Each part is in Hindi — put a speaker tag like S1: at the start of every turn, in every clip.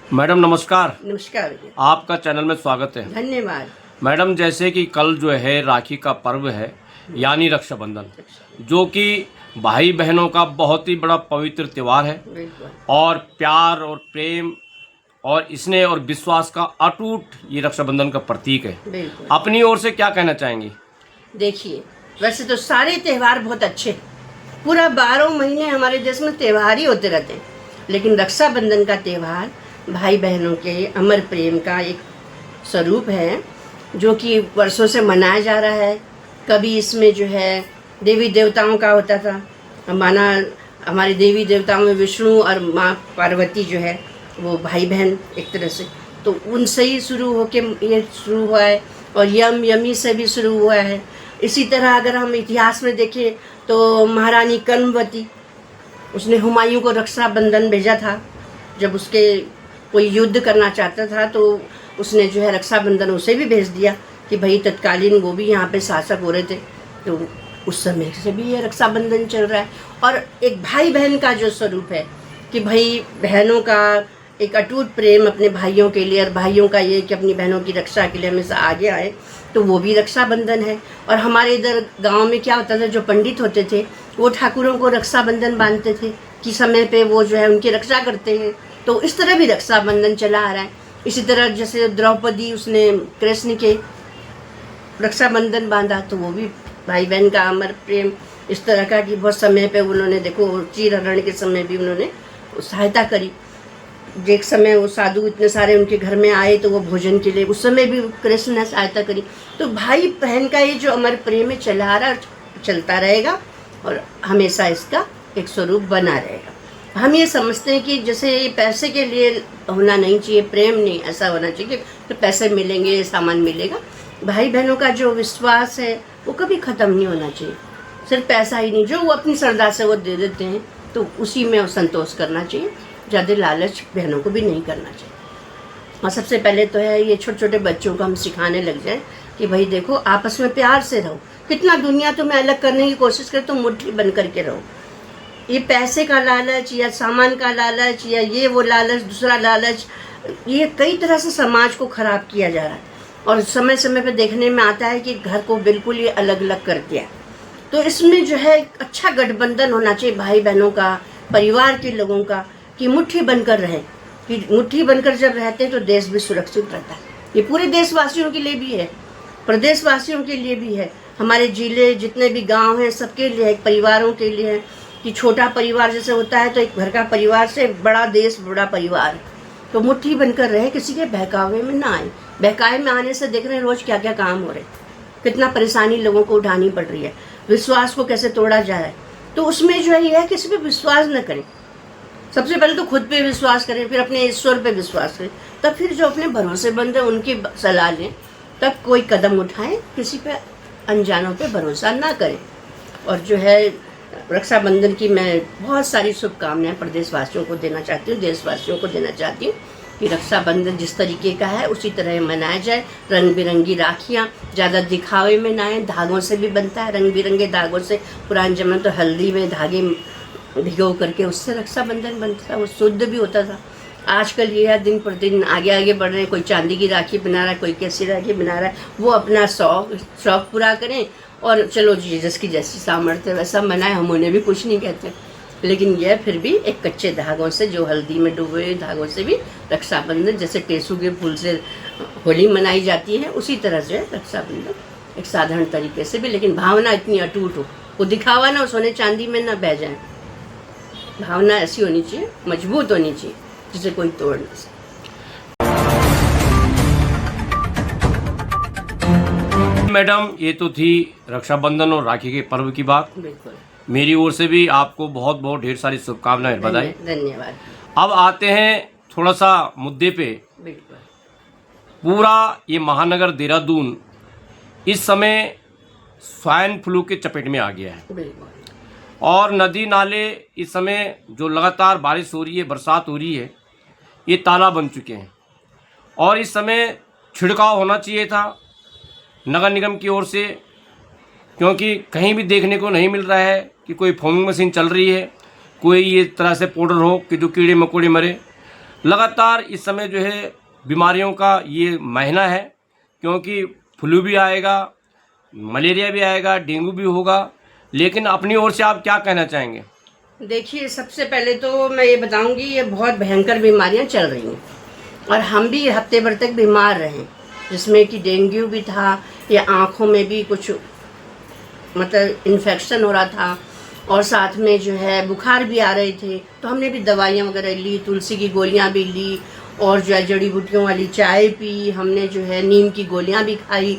S1: मैडम नमस्कार।
S2: नमस्कार भैया।
S1: आपका चैनल में स्वागत है।
S2: धन्यवाद।
S1: मैडम जैसे कि कल जो है राखी का पर्व है यानी रक्षाबंधन, जो कि भाई बहनों का बहुत ही बड़ा पवित्र त्यौहार है
S2: बिल्कुल।
S1: और प्यार और प्रेम और स्नेह और विश्वास का अटूट ये रक्षाबंधन का प्रतीक है।
S2: बिल्कुल।
S1: अपनी ओर से क्या कहना चाहेंगी?
S2: देखिए, वैसे तो सारे त्यौहार बहुत अच्छे हैं। पूरा 12 महीने हमारे देश में त्यौहार ही होते रहते हैं, लेकिन रक्षाबंधन का त्यौहार भाई बहनों के अमर प्रेम का एक स्वरूप है, जो कि वर्षों से मनाया जा रहा है। कभी इसमें जो है देवी देवताओं का होता था, माना हमारे देवी देवताओं में विष्णु और माँ पार्वती जो है वो भाई बहन एक तरह से, तो उनसे ही शुरू होके ये शुरू हुआ है और यमी से भी शुरू हुआ है। इसी तरह अगर हम इतिहास में देखें तो महारानी कर्मवती, उसने हुमायूं को रक्षाबंधन भेजा था। जब उसके कोई युद्ध करना चाहता था तो उसने जो है रक्षाबंधन उसे भी भेज दिया कि भाई तत्कालीन वो भी यहाँ पे शासक हो रहे थे, तो उस समय से भी ये रक्षाबंधन चल रहा है। और एक भाई बहन का जो स्वरूप है कि भाई बहनों का एक अटूट प्रेम अपने भाइयों के लिए, और भाइयों का ये कि अपनी बहनों की रक्षा के लिए हमेशा आगे आए, तो वो भी रक्षाबंधन है। और हमारे इधर गांव में क्या होता था, जो पंडित होते थे वो ठाकुरों को रक्षाबंधन बांधते थे कि समय पे वो जो है उनकी रक्षा करते हैं, तो इस तरह भी रक्षाबंधन चला आ रहा है। इसी तरह जैसे द्रौपदी, उसने कृष्ण के रक्षाबंधन बांधा, तो वो भी भाई बहन का अमर प्रेम इस तरह का कि बहुत समय पे उन्होंने, देखो चीरहरण के समय भी उन्होंने सहायता करी। एक समय वो साधु इतने सारे उनके घर में आए तो वो भोजन के लिए, उस समय भी कृष्ण ने सहायता करी। तो भाई बहन का ये जो अमर प्रेम है चला आ रहा, चलता रहेगा और हमेशा इसका एक स्वरूप बना रहेगा। हम ये समझते हैं कि जैसे ये पैसे के लिए होना नहीं चाहिए, प्रेम नहीं ऐसा होना चाहिए कि तो पैसे मिलेंगे सामान मिलेगा। भाई बहनों का जो विश्वास है वो कभी ख़त्म नहीं होना चाहिए। सिर्फ पैसा ही नहीं, जो वो अपनी श्रद्धा से वो दे देते हैं तो उसी में संतोष करना चाहिए। ज़्यादा लालच बहनों को भी नहीं करना चाहिए। और सबसे पहले तो है ये छोटे छोटे बच्चों को हम सिखाने लग जाए कि भाई देखो आपस में प्यार से रहो। कितना दुनिया तुम्हें अलग करने की कोशिश करे तो मुट्ठी बन करके रहो। ये पैसे का लालच या सामान का लालच या ये वो लालच, दूसरा लालच, ये कई तरह से समाज को खराब किया जा रहा है। और समय समय पे देखने में आता है कि घर को बिल्कुल ये अलग अलग कर दिया। तो इसमें जो है एक अच्छा गठबंधन होना चाहिए भाई बहनों का, परिवार के लोगों का, कि मुट्ठी बनकर रहे। कि मुट्ठी बनकर जब रहते हैं तो देश भी सुरक्षित रहता है। ये पूरे देशवासियों के लिए भी है, प्रदेशवासियों के लिए भी है, हमारे जिले जितने भी गांव हैं सबके लिए है, परिवारों के लिए है। कि छोटा परिवार जैसे होता है तो एक घर का परिवार से बड़ा देश, बड़ा परिवार, तो मुट्ठी बनकर रहे, किसी के बहकावे में ना आए। बहकावे में आने से देख रहे हैं रोज क्या क्या काम हो रहे, कितना परेशानी लोगों को उठानी पड़ रही है, विश्वास को कैसे तोड़ा जा रहा है। तो उसमें जो है यह है किसी पे विश्वास न करें। सबसे पहले तो खुद पे विश्वास करें, फिर अपने ईश्वर पे विश्वास करें, तब फिर जो अपने भरोसेमंद है उनकी सलाह लें, तब कोई कदम उठाएं। किसी पे अनजानों पे भरोसा ना करें। और जो है रक्षाबंधन की मैं बहुत सारी शुभकामनाएं प्रदेशवासियों को देना चाहती हूँ, देशवासियों को देना चाहती हूँ कि रक्षाबंधन जिस तरीके का है उसी तरह मनाया जाए। रंग बिरंगी राखियाँ ज़्यादा दिखावे में ना आए, धागों से भी बनता है, रंग बिरंगे धागों से। पुराने जमाने तो हल्दी में धागे भिगो करके उससे रक्षाबंधन बनता था, वो शुद्ध भी होता था। आजकल ये है दिन प्रतिदिन आगे आगे बढ़ रहे हैं, कोई चांदी की राखी बना रहा है, कोई कैसी राखी बना रहा है, वो अपना शौक पूरा करें और चलो जी जिसकी जैसी सामर्थ्य वैसा मनाए, हम उन्हें भी कुछ नहीं कहते। लेकिन यह फिर भी एक कच्चे धागों से, जो हल्दी में डूबे हुए धागों से भी रक्षाबंधन, जैसे टेसू के फूल से होली मनाई जाती है उसी तरह से रक्षाबंधन एक साधारण तरीके से भी, लेकिन भावना इतनी अटूट हो, वो दिखावा ना सोने चांदी में ना बह जाए। भावना ऐसी होनी चाहिए, मजबूत होनी चाहिए, जिसे कोई तोड़ नहीं सके।
S1: मैडम ये तो थी रक्षाबंधन और राखी के पर्व की बात।
S2: बिल्कुल।
S1: मेरी ओर से भी आपको बहुत बहुत ढेर सारी शुभकामनाएं, बधाई।
S2: धन्यवाद।
S1: अब आते हैं थोड़ा सा मुद्दे पे।
S2: बिल्कुल।
S1: पूरा ये महानगर देहरादून इस समय स्वाइन फ्लू के चपेट में आ गया है।
S2: बिल्कुल।
S1: और नदी नाले इस समय जो लगातार बारिश हो रही है, बरसात हो रही है, ये ताला बन चुके हैं। और इस समय छिड़काव होना चाहिए था नगर निगम की ओर से, क्योंकि कहीं भी देखने को नहीं मिल रहा है कि कोई फोमिंग मशीन चल रही है, कोई ये तरह से पाउडर हो कि जो कीड़े मकोड़े मरे। लगातार इस समय जो है बीमारियों का ये महीना है, क्योंकि फ्लू भी आएगा, मलेरिया भी आएगा, डेंगू भी होगा। लेकिन अपनी ओर से आप क्या कहना चाहेंगे?
S2: देखिए, सबसे पहले तो मैं ये बताऊंगी, ये बहुत भयंकर बीमारियां चल रही हैं और हम भी हफ्ते भर तक बीमार रहे, जिसमें कि डेंगू भी था, या आँखों में भी कुछ मतलब इन्फेक्शन हो रहा था, और साथ में जो है बुखार भी आ रहे थे। तो हमने भी दवाइयाँ वगैरह ली, तुलसी की गोलियाँ भी ली, और जो है जड़ी बूटियों वाली चाय पी, हमने जो है नीम की गोलियाँ भी खाई,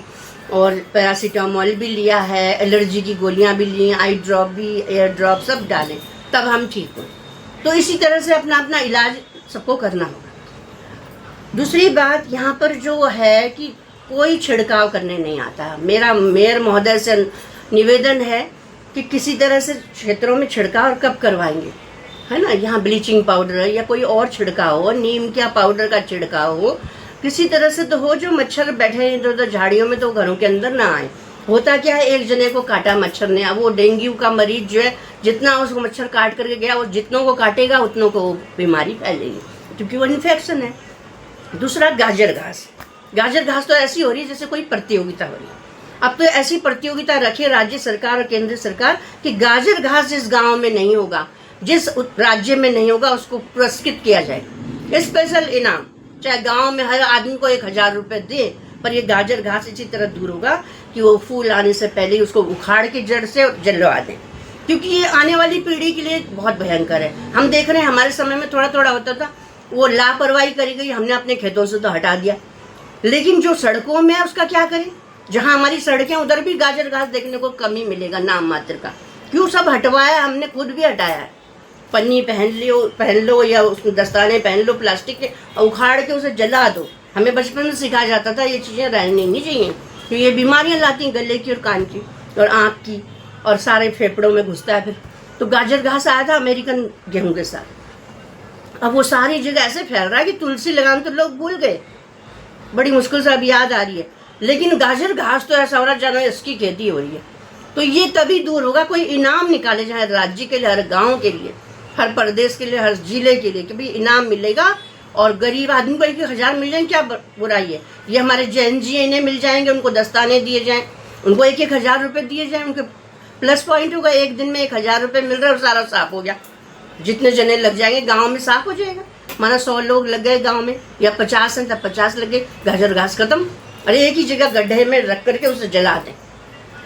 S2: और पैरासीटामोल भी लिया है, एलर्जी की गोलियाँ भी ली, आई ड्रॉप भी, एयर ड्रॉप सब डालें, तब हम ठीक हो। तो इसी तरह से अपना अपना इलाज सबको करना होगा। दूसरी बात यहाँ पर जो है कि कोई छिड़काव करने नहीं आता। मेरा मेयर महोदय से निवेदन है कि किसी तरह से क्षेत्रों में छिड़काव कब करवाएंगे, है ना। यहाँ ब्लीचिंग पाउडर या कोई और छिड़काव हो, नीम का पाउडर का छिड़काव हो, किसी तरह से तो हो, जो मच्छर बैठे हैं इधर उधर झाड़ियों में, तो घरों के अंदर ना आए। होता क्या है, एक जने को काटा मच्छर ने, अब वो डेंगू का मरीज जो है, जितना उसको मच्छर काट करके गया, वो जितनों को काटेगा उतनों को बीमारी फैलेगी, क्योंकि वो इन्फेक्शन है। दूसरा, गाजर घास। गाजर घास तो ऐसी हो रही है जैसे कोई प्रतियोगिता हो रही है। अब तो ऐसी प्रतियोगिता रखे राज्य सरकार और केंद्र सरकार कि गाजर घास जिस गांव में नहीं होगा, जिस राज्य में नहीं होगा, उसको पुरस्कृत किया जाए, स्पेशल इनाम। चाहे गांव में हर आदमी को 1000 रुपये दे, पर ये गाजर घास इसी तरह दूर होगा कि वो फूल आने से पहले ही उसको उखाड़ के जड़ से जलवा दें, क्योंकि ये आने वाली पीढ़ी के लिए बहुत भयंकर है। हम देख रहे हैं, हमारे समय में थोड़ा थोड़ा होता था, वो लापरवाही करी गई, हमने अपने खेतों से तो हटा दिया, लेकिन जो सड़कों में है उसका क्या करें। जहाँ हमारी सड़कें, उधर भी गाजर घास देखने को कम ही मिलेगा, नाम मात्र का। क्यों सब हटवाया, हमने खुद भी हटाया है। पन्नी पहन लो या उसमें दस्ताने पहन लो प्लास्टिक के, और उखाड़ के उसे जला दो। हमें बचपन में सिखाया जाता था ये चीज़ें रहनी नहीं चाहिए, तो ये बीमारियां लाती हैं गले की और कान की और आँख की, और सारे फेफड़ों में घुसता है फिर। तो गाजर घास आया था अमेरिकन गेहूं के साथ, अब वो सारी जगह ऐसे फैल रहा है कि तुलसी लगाना तो लोग भूल गए, बड़ी मुश्किल से अब याद आ रही है। लेकिन गाजर घास तो ऐसा हो रहा है जानो इसकी खेती हो रही है। तो ये तभी दूर होगा, कोई इनाम निकाले जाए राज्य के लिए, हर गाँव के लिए, हर प्रदेश के लिए, हर जिले के लिए, कि भाई इनाम मिलेगा और गरीब आदमी को 1000 मिल जाए, क्या बुराई है। ये हमारे जैन जी इन्हें मिल जाएंगे, उनको दस्ताने दिए जाएं, उनको 1000 रुपये दिए जाएं, उनके प्लस पॉइंट होगा। एक दिन में 1000 रुपये मिल रहा है और सारा साफ हो गया। जितने जने लग जाएंगे गांव में साफ हो जाएगा। माना 100 लोग लग गए गांव में, या 50 हैं तब 50 लग गए, गाजर घास खत्म। अरे एक ही जगह गड्ढे में रख करके उसे जला दें,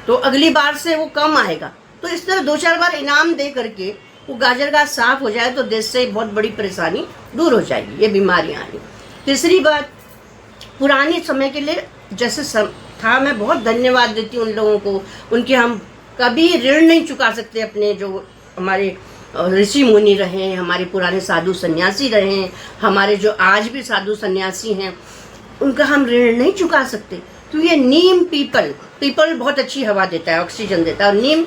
S2: तो अगली बार से वो कम आएगा। तो इस तरह 2-4 बार इनाम दे करके वो गाजर घास साफ हो जाए तो देश से बहुत बड़ी परेशानी दूर हो जाएगी, ये बीमारियां आएंगी। तीसरी बात, पुराने समय के लिए जैसे था, मैं बहुत धन्यवाद देती हूँ उन लोगों को, उनके हम कभी ऋण नहीं चुका सकते। अपने जो हमारे ऋषि मुनि रहे, हमारे पुराने साधु सन्यासी रहे, हमारे जो आज भी साधु सन्यासी हैं, उनका हम ऋण नहीं चुका सकते। तो ये नीम, पीपल बहुत अच्छी हवा देता है, ऑक्सीजन देता है, और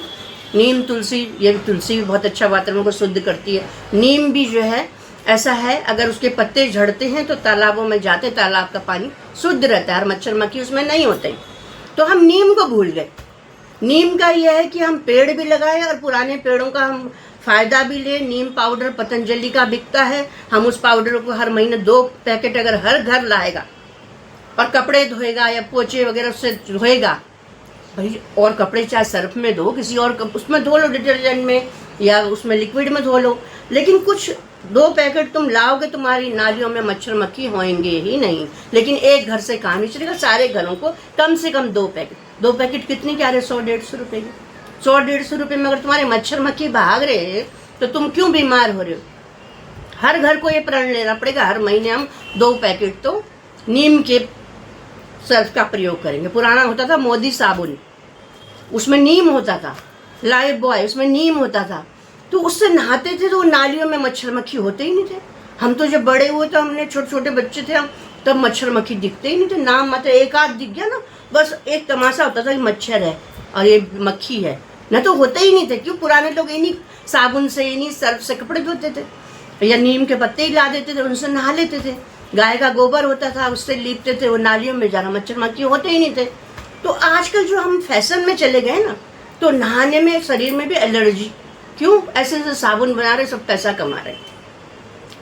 S2: नीम तुलसी, ये तुलसी भी बहुत अच्छा वातावरण को शुद्ध करती है। नीम भी जो है ऐसा है, अगर उसके पत्ते झड़ते हैं तो तालाबों में जाते, तालाब का पानी शुद्ध रहता है और मच्छर मक्खी उसमें नहीं होते। तो हम नीम को भूल गए। नीम का यह है कि हम पेड़ भी लगाए और पुराने पेड़ों का हम फायदा भी ले। नीम पाउडर पतंजलि का बिकता है, हम उस पाउडर को हर महीने 2 पैकेट अगर हर घर लाएगा और कपड़े धोएगा या पोछे वगैरह उससे धोएगा भाई, और कपड़े चाहे सर्फ में धो, किसी और उसमें धो लो, डिटर्जेंट में या उसमें लिक्विड में धो लो, लेकिन कुछ 2 पैकेट तुम लाओगे, तुम्हारी नालियों में मच्छर मक्खी होंगे ही नहीं। लेकिन एक घर से काम नहीं चलेगा, सारे घरों को कम से कम 2 पैकेट। 2 पैकेट कितने के आ रहे? 100-150 रुपये के। 100-150 रुपये में अगर तुम्हारे मच्छर मक्खी भाग रहे हैं तो तुम क्यों बीमार हो रहे हो? हर घर को ये प्रण लेना पड़ेगा, हर महीने हम 2 पैकेट तो नीम के सर्फ का प्रयोग करेंगे। पुराना होता था मोदी साबुन, उसमें नीम होता था, लाइफ बॉय उसमें नीम होता था, तो उससे नहाते थे तो नालियों में मच्छर मक्खी होते ही नहीं थे। हम तो जब बड़े हुए तो हमने छोटे छोटे बच्चे थे हम, तब मच्छर मक्खी दिखते ही नहीं थे। नाम मतलब एक आध दिख गया ना, बस एक तमाशा होता था कि मच्छर है और ये मक्खी है, न तो होते ही नहीं थे। क्यों? पुराने लोग इन्हीं साबुन से, इन्हीं सर्फ से कपड़े धोते थे, या नीम के पत्ते ही ला देते थे, उनसे नहा लेते थे। गाय का गोबर होता था, उससे लीपते थे, वो नालियों में जाना, मच्छर मक्खी होते ही नहीं थे। तो आजकल जो हम फैशन में चले गए ना, तो नहाने में शरीर में भी एलर्जी। क्यों? ऐसे ऐसे साबुन बना रहे, सब पैसा कमा रहे।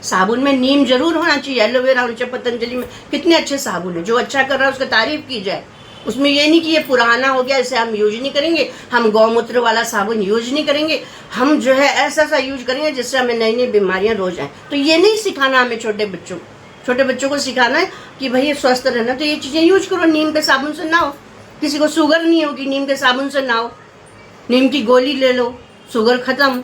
S2: साबुन में नीम जरूर होना चाहिए, एलोवेरा होना चाहिए। पतंजलि में कितने अच्छे साबुन है, जो अच्छा कर रहा है उसका तारीफ की जाए। उसमें ये नहीं कि ये पुराना हो गया, इसे हम यूज नहीं करेंगे, हम गौमूत्र वाला साबुन यूज नहीं करेंगे, हम जो है ऐसा सा यूज करेंगे जिससे हमें नई नई बीमारियां रोज आए। तो ये नहीं सिखाना हमें छोटे बच्चों को सिखाना है कि भाई स्वस्थ रहना तो ये चीज़ें यूज करो। नीम के साबुन से नहाओ, किसी को शुगर नहीं होगी नीम के साबुन से नहाओ, नीम की गोली ले लो, शुगर खत्म।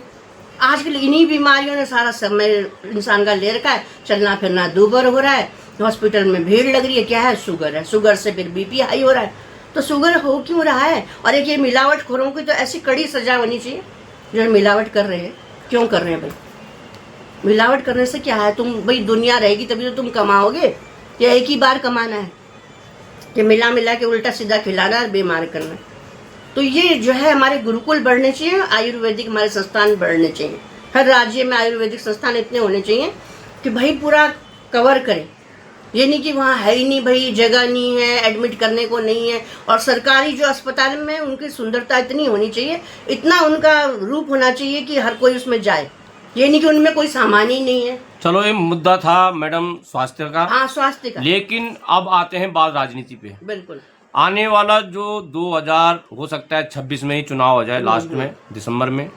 S2: आजकल इन्हीं बीमारियों ने सारा समय इंसान का ले रखा है, चलना फिरना दूभर हो रहा है, हॉस्पिटल में भीड़ लग रही है। क्या है? शुगर है, शुगर से फिर बीपी हाई हो रहा है। तो शुगर हो क्यों रहा है? और एक ये मिलावट खोरों की तो ऐसी कड़ी सजा होनी चाहिए जो मिलावट कर रहे हैं। क्यों कर रहे हैं भाई? मिलावट करने से क्या है? तुम भाई दुनिया रहेगी तभी तो तुम कमाओगे, या एक ही बार कमाना है कि मिला के उल्टा सीधा खिलाना और बीमार करना। तो ये जो है हमारे गुरुकुल बढ़ने चाहिए, आयुर्वेदिक हमारे संस्थान बढ़ने चाहिए। हर राज्य में आयुर्वेदिक संस्थान इतने होने चाहिए कि भाई पूरा कवर करें। ये नहीं कि वहाँ है ही नहीं भाई, जगह नहीं है, एडमिट करने को नहीं है। और सरकारी जो अस्पताल में उनकी सुंदरता इतनी होनी चाहिए, इतना उनका रूप होना चाहिए कि हर कोई उसमें जाए। ये नहीं कि उनमें कोई सामान ही नहीं है।
S1: चलो, ये मुद्दा था मैडम स्वास्थ्य का।
S2: हाँ, स्वास्थ्य का।
S1: लेकिन अब आते हैं बात राजनीति पे।
S2: बिल्कुल।
S1: आने वाला जो 2000 हो सकता है 26 में ही चुनाव हो जाए, लास्ट में दिसंबर में,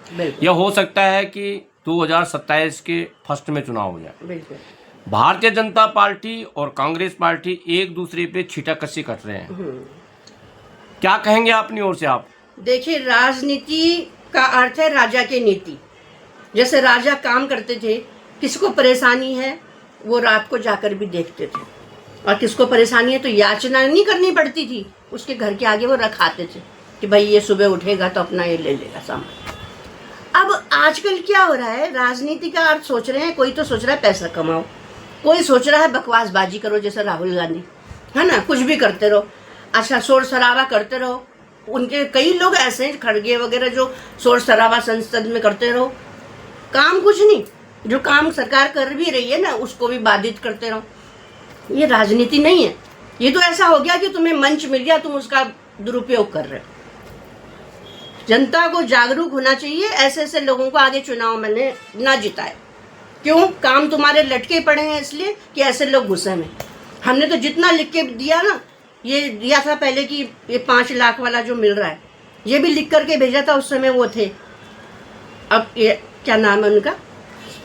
S1: या हो सकता है कि 2027 के फर्स्ट में चुनाव हो जाए।
S2: बिल्कुल।
S1: भारतीय जनता पार्टी और कांग्रेस पार्टी एक दूसरे पे छीटाकशी कर रहे हैं। क्या कहेंगे अपनी ओर से आप?
S2: देखिए, राजनीति का अर्थ है राजा की नीति। जैसे राजा काम करते थे, किसको परेशानी है वो रात को जाकर भी देखते थे, और किसको परेशानी है तो याचना नहीं करनी पड़ती थी, उसके घर के आगे वो रखाते थे कि भाई ये सुबह उठेगा तो अपना ये ले लेगा सामान। अब आजकल क्या हो रहा है, राजनीति का अर्थ सोच रहे हैं, कोई तो सोच रहा है पैसा कमाओ, कोई सोच रहा है बकवासबाजी करो जैसे राहुल गांधी, है ना, कुछ भी करते रहो, अच्छा शोर शराबा करते रहो। उनके कई लोग ऐसे हैं, खड़गे वगैरह, जो शोर शराबा संसद में करते रहो, काम कुछ नहीं, जो काम सरकार कर भी रही है ना उसको भी बाधित करते रहो। ये राजनीति नहीं है। ये तो ऐसा हो गया कि तुम्हें मंच मिल गया, तुम उसका दुरुपयोग कर रहे हो। जनता को जागरूक होना चाहिए, ऐसे ऐसे लोगों को आगे चुनाव में ना जिताए। क्यों? काम तुम्हारे लटके पड़े हैं इसलिए कि ऐसे लोग गुस्से में। हमने तो जितना लिख के दिया ना, ये दिया था पहले कि ये 5 लाख वाला जो मिल रहा है, ये भी लिख करके भेजा था। उस समय वो थे, अब ये क्या नाम है उनका,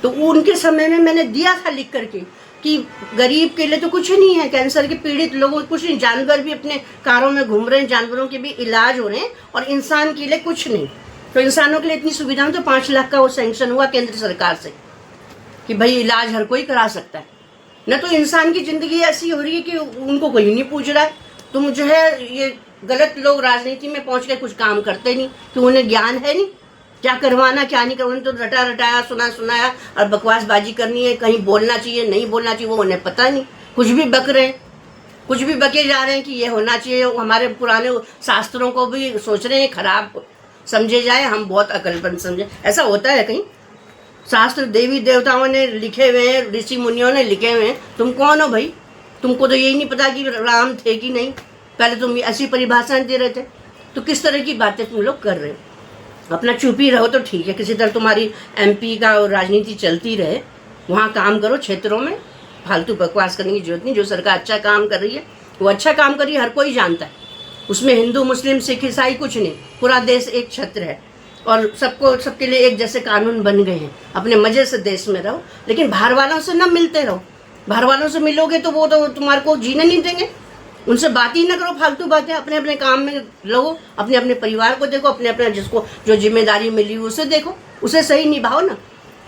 S2: तो उनके समय में मैंने दिया था लिख करके कि गरीब के लिए तो कुछ नहीं है, कैंसर के पीड़ित लोगों को कुछ नहीं, जानवर भी अपने कारों में घूम रहे हैं, जानवरों के भी इलाज हो रहे हैं, और इंसान के लिए कुछ नहीं। तो इंसानों के लिए इतनी सुविधा, तो 5 लाख का वो सैंक्शन हुआ केंद्र सरकार से कि भाई इलाज हर कोई करा सकता है। न तो इंसान की ज़िंदगी ऐसी हो रही है कि उनको कोई नहीं पूछ रहा है। तुम जो है ये गलत लोग राजनीति में पहुँच के कुछ काम करते नहीं, कि उन्हें ज्ञान है नहीं क्या करवाना क्या नहीं करवाना, तो रटा रटाया सुनाया और बकवासबाजी करनी है, कहीं बोलना चाहिए नहीं बोलना चाहिए वो उन्हें पता नहीं, कुछ भी बक रहे हैं, कुछ भी बके जा रहे हैं कि ये होना चाहिए। हमारे पुराने शास्त्रों को भी सोच रहे हैं खराब समझे जाए, हम बहुत अकलमंद समझे। ऐसा होता है कहीं? शास्त्र देवी देवताओं ने लिखे हुए हैं, ऋषि मुनियों ने लिखे हुए हैं, तुम कौन हो भाई? तुमको तो यही नहीं पता कि राम थे कि नहीं, पहले तुम ऐसी परिभाषाएं दे रहे थे। तो किस तरह की बातें तुम लोग कर रहे हो? अपना चुप ही रहो तो ठीक है, किसी तरह तुम्हारी MP का राजनीति चलती रहे, वहाँ काम करो क्षेत्रों में, फालतू बकवास करने की जरूरत नहीं। जो सरकार अच्छा काम कर रही है वो अच्छा काम कर रही है, हर कोई जानता है, उसमें हिंदू मुस्लिम सिख ईसाई कुछ नहीं, पूरा देश एक छत्र है और सबके लिए एक जैसे कानून बन गए हैं। अपने मजे से देश में रहो, लेकिन बाहर वालों से ना मिलते रहो। बाहर वालों से मिलोगे तो वो तो तुम्हारे को जीने नहीं देंगे, उनसे बात ही ना करो फालतू बातें, अपने अपने काम में लगो, अपने अपने परिवार को देखो, अपने अपने जिसको जो जिम्मेदारी मिली उसे देखो, उसे सही निभाओ ना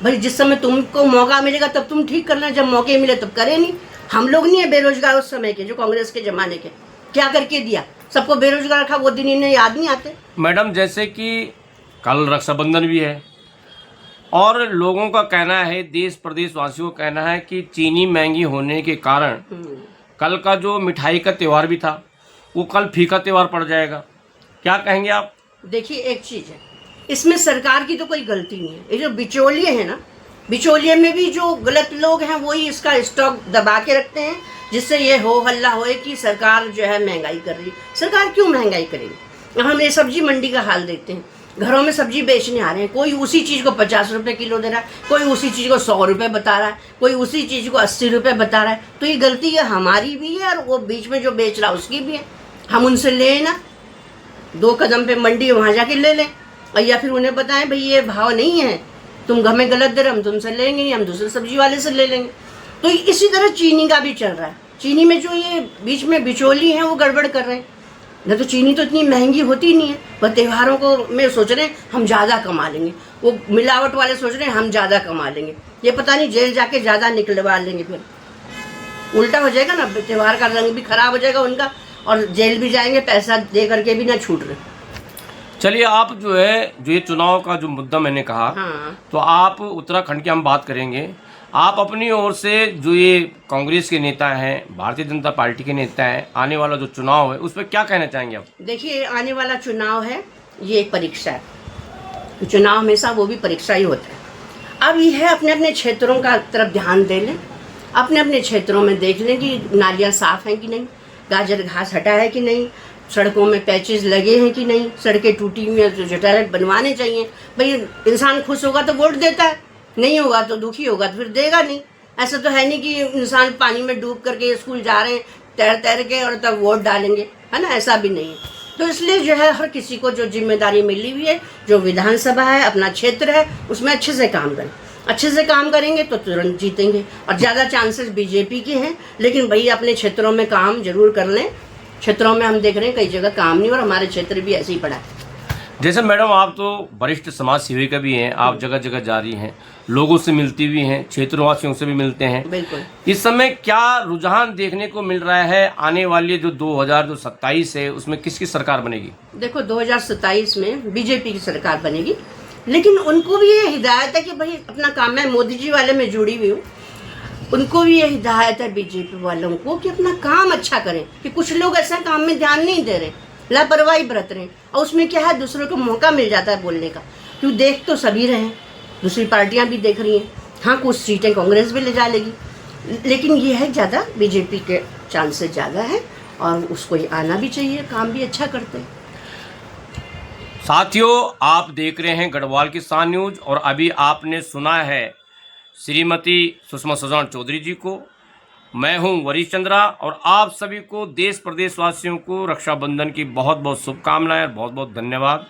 S2: भाई। जिस समय तुमको मौका मिलेगा तब तुम ठीक करना, जब मौके मिले तब करे नहीं। हम लोग नहीं है बेरोजगार उस समय के, जो कांग्रेस के ज़माने के, क्या करके दिया, सबको बेरोजगार रखा, वो दिन इन्हें याद नहीं आते।
S1: मैडम, जैसे कि कल रक्षाबंधन भी है और लोगों का कहना है, देश प्रदेश वासियों का कहना है कि चीनी महंगी होने के कारण कल का जो मिठाई का त्यौहार भी था वो कल फीका त्यौहार पड़ जाएगा। क्या कहेंगे आप?
S2: देखिए, एक चीज़ है, इसमें सरकार की तो कोई गलती नहीं है। ये जो बिचौलिए हैं ना, बिचौलिए में भी जो गलत लोग हैं वही इसका स्टॉक दबा के रखते हैं, जिससे ये हो हल्ला होए कि सरकार जो है महंगाई कर रही है। सरकार क्यों महंगाई करेगी? हम ये सब्जी मंडी का हाल देखते हैं, घरों में सब्जी बेचने आ रहे हैं, कोई उसी चीज़ को 50 रुपये किलो दे रहा है, कोई उसी चीज़ को 100 रुपये बता रहा है, कोई उसी चीज़ को 80 रुपये बता रहा है। तो ये गलती ये हमारी भी है और वो बीच में जो बेच रहा है उसकी भी है। हम उनसे लें ना, 2 कदम पे मंडी वहाँ जाके ले लें, और या फिर उन्हें बताएं भाई ये भाव नहीं है, तुम हमें गलत दे रहे, हम तुमसे लेंगे नहीं, हम दूसरे सब्जी वाले से ले लेंगे। तो इसी तरह चीनी का भी चल रहा है। चीनी में जो ये बीच में बिचौली हैं वो गड़बड़ कर रहे हैं। न तो चीनी तो इतनी महंगी होती नहीं है, वह त्योहारों को में सोच रहे हैं हम ज़्यादा कमा लेंगे, वो मिलावट वाले सोच रहे हैं हम ज़्यादा कमा लेंगे। ये पता नहीं जेल जाके ज़्यादा निकलवा लेंगे, फिर उल्टा हो जाएगा ना, त्यौहार का रंग भी खराब हो जाएगा उनका, और जेल भी जाएंगे पैसा दे करके भी ना छूट रहे।
S1: चलिए, आप जो है जो ये चुनाव का जो मुद्दा मैंने कहा,
S2: हाँ।
S1: तो आप उत्तराखंड की हम बात करेंगे। आप अपनी ओर से जो ये कांग्रेस के नेता हैं, भारतीय जनता पार्टी के नेता हैं, आने वाला जो चुनाव है उस पर क्या कहना चाहेंगे आप?
S2: देखिए, आने वाला चुनाव है ये एक परीक्षा है। चुनाव हमेशा वो भी परीक्षा ही होता है। अब यह है अपने अपने क्षेत्रों का तरफ ध्यान दे लें, अपने अपने क्षेत्रों में देख लें कि नालियाँ साफ़ हैं कि नहीं, गाजर घास हटा है कि नहीं, सड़कों में पैचेस लगे हैं कि नहीं, सड़कें टूटी हुई हैं तो टॉयलेट बनवाने चाहिए। भाई इंसान खुश होगा तो वोट देता है, नहीं होगा तो दुखी होगा तो फिर देगा नहीं। ऐसा तो है नहीं कि इंसान पानी में डूब करके स्कूल जा रहे हैं तैर तैर के और तब वोट डालेंगे, है ना, ऐसा भी नहीं है। तो इसलिए जो है हर किसी को जो जिम्मेदारी मिली हुई है, जो विधानसभा है, अपना क्षेत्र है, उसमें अच्छे से काम करें। अच्छे से काम करेंगे तो तुरंत जीतेंगे, और ज़्यादा चांसेस बीजेपी के हैं। लेकिन भाई अपने क्षेत्रों में काम जरूर कर लें। क्षेत्रों में हम देख रहे हैं कई जगह काम नहीं, और हमारे क्षेत्र भी ऐसे ही पड़ा है।
S1: जैसे मैडम, आप तो वरिष्ठ समाज सेविका भी हैं, आप जगह जगह जा रही हैं, लोगों से मिलती भी हैं, क्षेत्रवासियों से भी मिलते हैं।
S2: बिल्कुल।
S1: इस समय क्या रुझान देखने को मिल रहा है? आने वाले जो 2027 है उसमें किसकी सरकार बनेगी?
S2: देखो, 2027 में बीजेपी की सरकार बनेगी, लेकिन उनको भी ये हिदायत है कि भाई अपना काम, मैं मोदी जी वाले में जुड़ी हुई हूँ, उनको भी ये हिदायत है बीजेपी वालों को कि अपना काम अच्छा करें। कि कुछ लोग ऐसा काम में ध्यान नहीं दे रहे, लापरवाही बरत रहे हैं, और उसमें क्या है दूसरों को मौका मिल जाता है बोलने का। क्यों, देख तो सभी रहे हैं, दूसरी पार्टियां भी देख रही हैं। हाँ, कुछ सीटें कांग्रेस भी ले जा लेगी, लेकिन ये है ज़्यादा बीजेपी के चांसेस ज़्यादा है, और उसको ये आना भी चाहिए, काम भी अच्छा करते हैं।
S1: साथियों, आप देख रहे हैं गढ़वाल किसान न्यूज, और अभी आपने सुना है श्रीमती सुषमा सुजान चौधरी जी को। मैं हूं वरीश चंद्रा, और आप सभी को, देश प्रदेश वासियों को रक्षाबंधन की बहुत बहुत शुभकामनाएं और बहुत बहुत धन्यवाद।